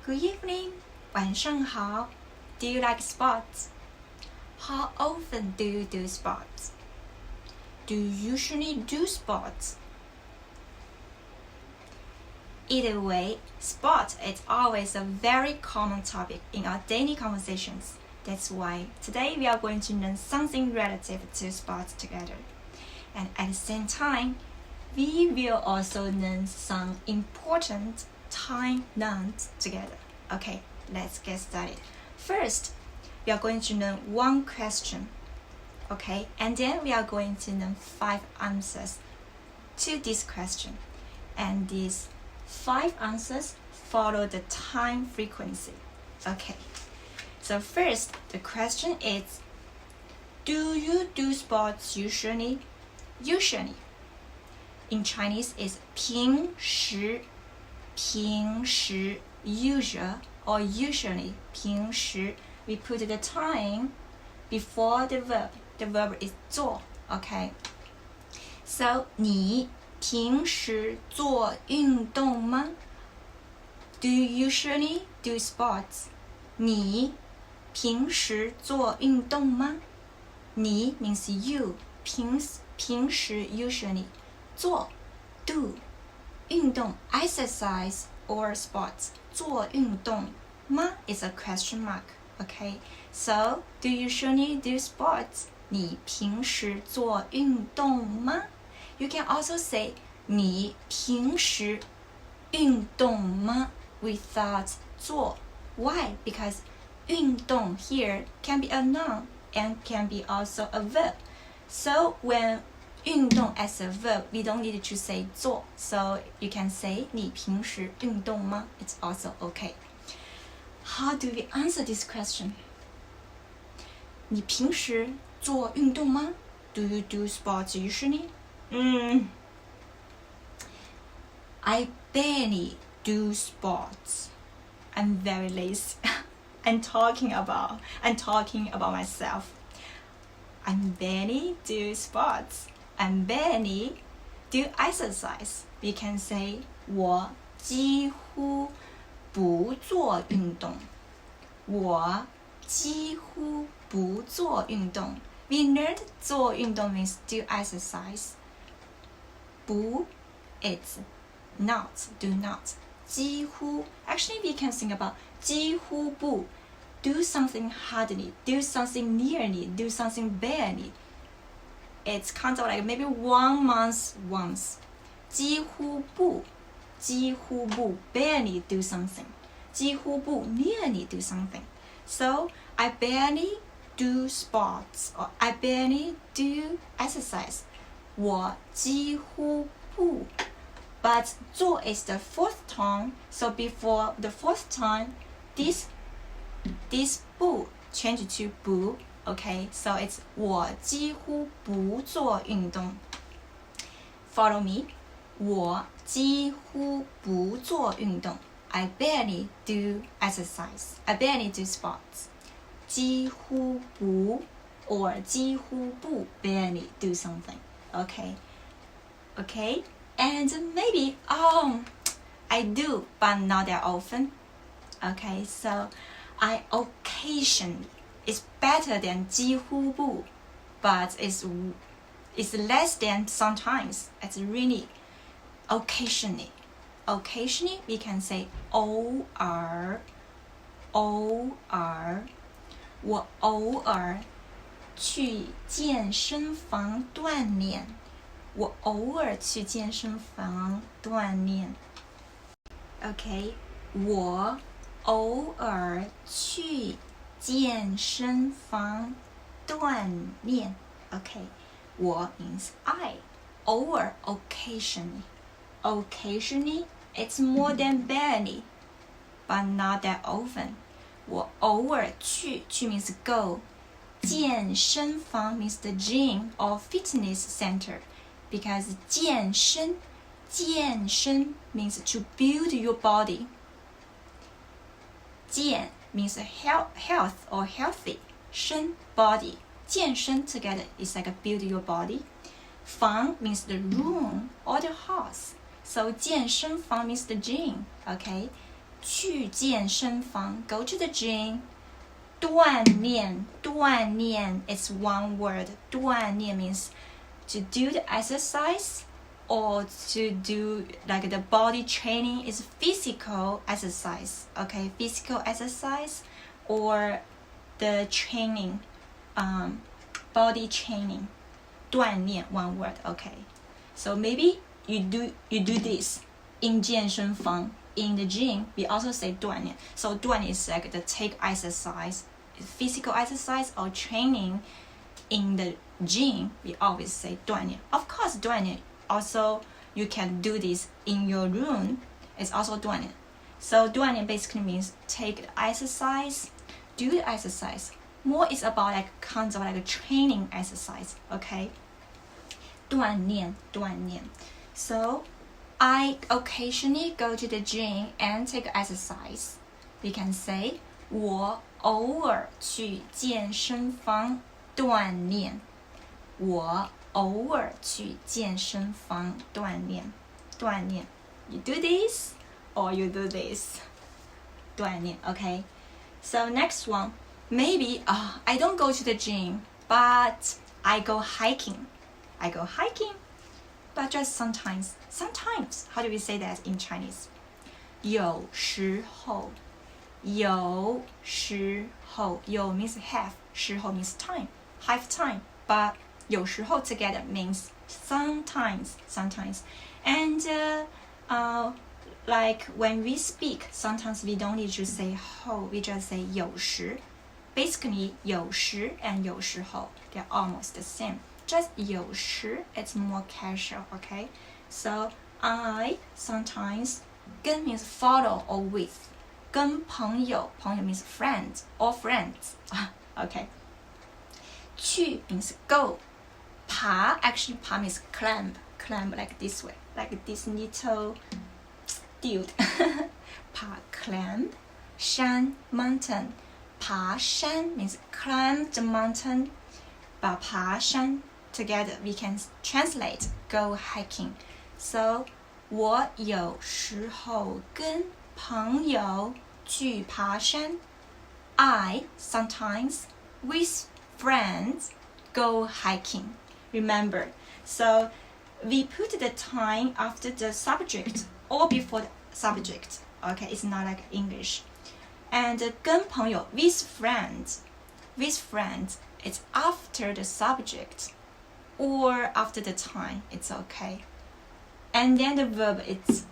Good evening, 晚上好. Do you like sports? How often do you do sports? Do you usually do sports? Either way, sport is always a very common topic in our daily conversations. That's why today we are going to learn something relative to sports together. And at the same time, we will also learn some important time learned together. Okay, let's get started. First, we are going to learn one question. Okay, and then we are going to learn 5 answers to this question. And these 5 answers follow the time frequency. Okay, so first, the question is, do you do sports usually? Usually. In Chinese, it's 平时, 平时, usual or usually, 平时. We put the time before the verb. The verb is 做, okay? So, 你平时做运动吗? Do you usually do sports? 你平时做运动吗? 你 means you. 平时 usually. 做 do. 运动 exercise or sports. 做运动吗 is a question mark. Okay, so do you usually do sports? 你平时做运动吗? You can also say 你平时运动吗 without 做. Why? Because 运动 here can be a noun and can be also a verb. So when 运动 as a verb, we don't need to say 做. So you can say 你平时运动吗? It's also okay. How do we answer this question? 你平时做运动吗? Do you do sports usually? I barely do sports. I'm very lazy. I'm talking about myself. I barely do sports. I barely do exercise. We can say 我几乎不做运动. 我几乎不做运动. We learned 做运动 means do exercise. 不 it's not, do not. 几乎 actually we can think about 几乎不 do something hardly, do something nearly, do something barely. It's kind of like maybe 1 month once. 几乎不 barely do something. 几乎不 nearly do something. So I barely do sports or I barely do exercise. 我几乎不 But 做 is the 4th time. So before the 4th time, this 不 change to 不. Okay, so it's 我几乎不做运动. Follow me. 我几乎不做运动. I barely do exercise. I barely do sports. 几乎不 or 几乎不 barely do something. Okay. Okay. And maybe, I do, but not that often. Okay, so I occasionally. It's better than 几乎不, but it's less than sometimes. It's really occasionally. Occasionally, we can say 偶尔. 我偶尔去健身房锻炼. 我偶尔去健身房锻炼. Okay, 我偶尔去健身房锻炼. Okay, 我 means I. 偶尔 occasionally. Occasionally, it's more than barely, but not that often. 我偶尔去 means go. 健身房 means the gym or fitness center. Because 健身 means to build your body. 健 means health or healthy. 身 body. 健身 together is like a build your body. 房 means the room or the house. So 健身房 means the gym. Okay. 去健身房 go to the gym. 锻炼 it's one word. 锻炼 means to do the exercise or to do like the body training is physical exercise. Okay, physical exercise or the training, body training. 锻炼 one word. Okay, so maybe you do this in 健身房 in the gym. We also say 锻炼. So 锻炼 is like the take exercise, physical exercise or training in the gym. We always say 锻炼. Of course, 锻炼 also you can do this in your room. It's also 锻炼. So 锻炼 basically means take the exercise, do the exercise. More is about like kind of like a training exercise. Okay. 锻炼. So I occasionally go to the gym and take exercise. We can say 我偶尔去健身房锻炼。我偶尔去健身房锻炼。You do this or you do this. 锻炼, okay? So next one, maybe I don't go to the gym, but I go hiking. But just sometimes. How do we say that in Chinese? 有时候 有means half, 时候 means time, half time. But 有时候 together means sometimes. And like when we speak, sometimes we don't need to say 后, we just say 有时. Basically 有时 and 有时候 they're almost the same. Just 有时 it's more casual, okay? So I sometimes 跟 means follow or with. 跟朋友 means friends or friends. Okay. 去 means go. 爬 actually 爬 means climb like this way, like this little dude. 爬 climb. 山 mountain. 爬山 means climb the mountain. But 爬山 together we can translate go hiking. So 我有时候跟朋友去爬山. I sometimes with friends go hiking. Remember, so we put the time after the subject or before the subject. Okay, it's not like English. And 跟朋友 with friends, it's after the subject or after the time. It's okay. And then the verb it's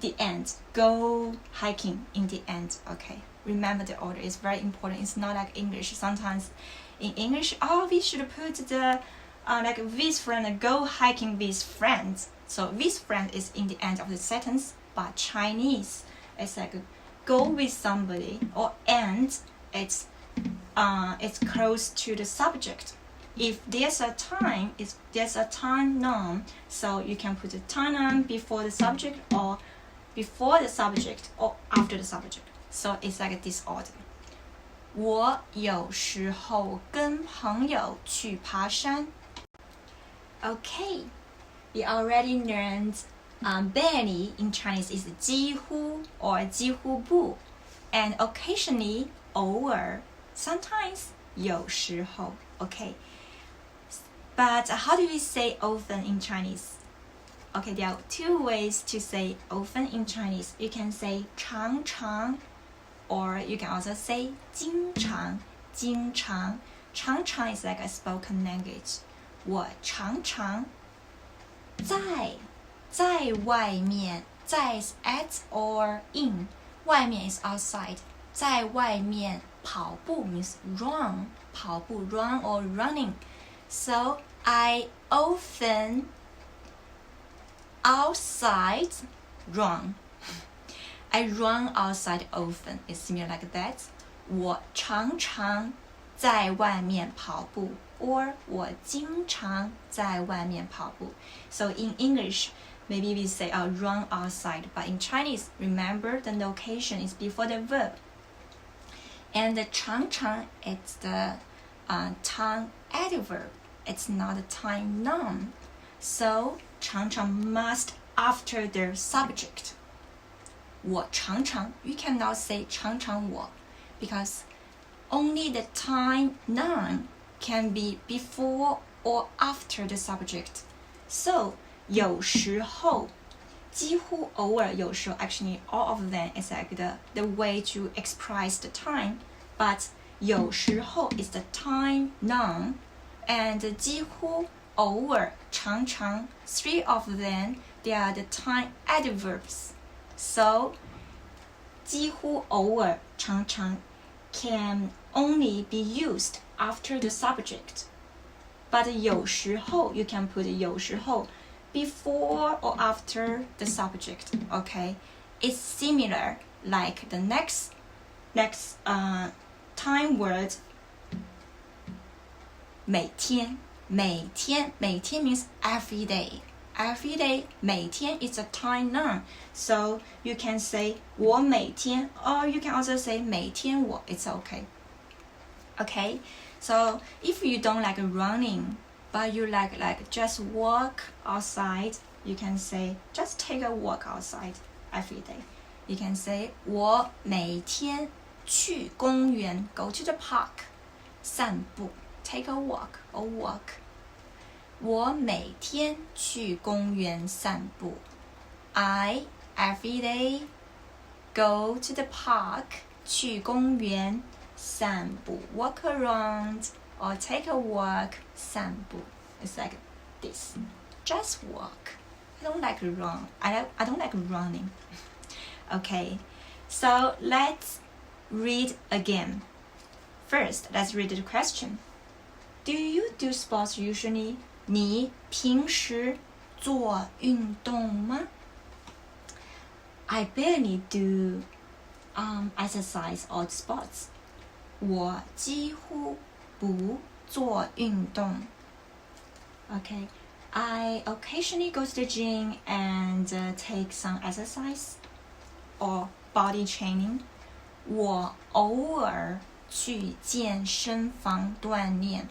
the end. Go hiking in the end. Okay. Remember the order is very important. It's not like English. Sometimes in English, we should put the like with friend, go hiking with friends. So with friend is in the end of the sentence. But Chinese, it's like go with somebody or and it's close to the subject. If there's a time, there's a time noun, so you can put the time noun before the subject or before the subject or after the subject. So it's like this order. 我有时候跟朋友去爬山. Okay, we already learned barely in Chinese is 几乎 or 几乎不, and occasionally 偶尔 sometimes 有时候. Okay, but how do we say often in Chinese? Okay, there are two ways to say often in Chinese. You can say 常常 or you can also say 经常. 常常 is like a spoken language. 我常常在外面, 在 is at or in, 外面 is outside, 在外面跑步 means run, 跑步 run or running. So I often outside run. I run outside often. It's similar like that. 我常常在外面跑步 or 我经常在外面跑步. So in English, maybe we say run outside, but in Chinese, remember the location is before the verb. And the 常常, it's the time adverb. It's not a time noun. So 常常 must after the subject. 我常常 you cannot say 常常我 because only the time noun can be before or after the subject. So 有时候几乎偶尔有时候 actually all of them is like the way to express the time, but 有时候 is the time noun and 几乎偶尔常常 three of them they are the time adverbs. So 几乎偶尔常常 can only be used after the subject. But 有时候 you can put 有时候 before or after the subject. Okay, it's similar like the next time word 每天means every day. Every day 每天 is a time noun, so you can say 我每天 or you can also say 每天我 it's okay. Okay, so if you don't like running but you like just walk outside, you can say just take a walk outside every day. You can say 我每天去公园 go to the park 散步 take a walk or walk. 我每天去公园散步 I every day go to the park 去公园散步 walk around or take a walk 散步 It's like this. Just walk. I don't like run. I don't like running. Okay, so let's read again. First, let's read the question. Do you do sports usually? 你平时做运动吗？ I barely do exercise or sports. 我几乎不做运动。 Okay, I occasionally go to the gym and take some exercise or body training. 我偶尔去健身房锻炼。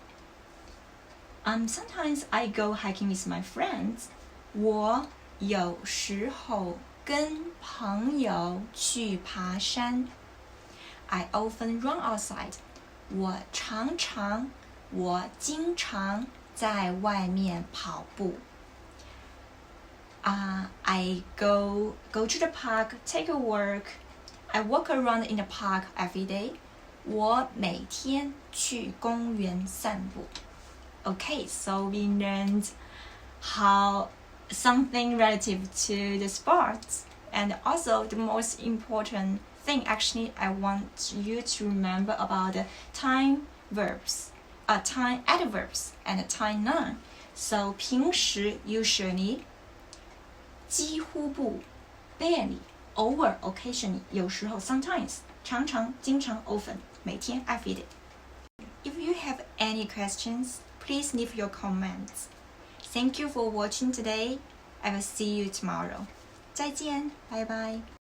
Sometimes I go hiking with my friends. 我有时候跟朋友去爬山。I often run outside. 我经常在外面跑步。I go to the park, take a walk. I walk around in the park every day. 我每天去公园散步。Okay, so we learned how something relative to the sports, and also the most important thing actually I want you to remember about the time verbs, time adverbs and time noun. So 平时 usually 几乎不 barely 偶尔 occasionally 有时候 sometimes 常常经常 often 每天 every day. If you have any questions, please leave your comments. Thank you for watching today. I will see you tomorrow. 再见，拜拜。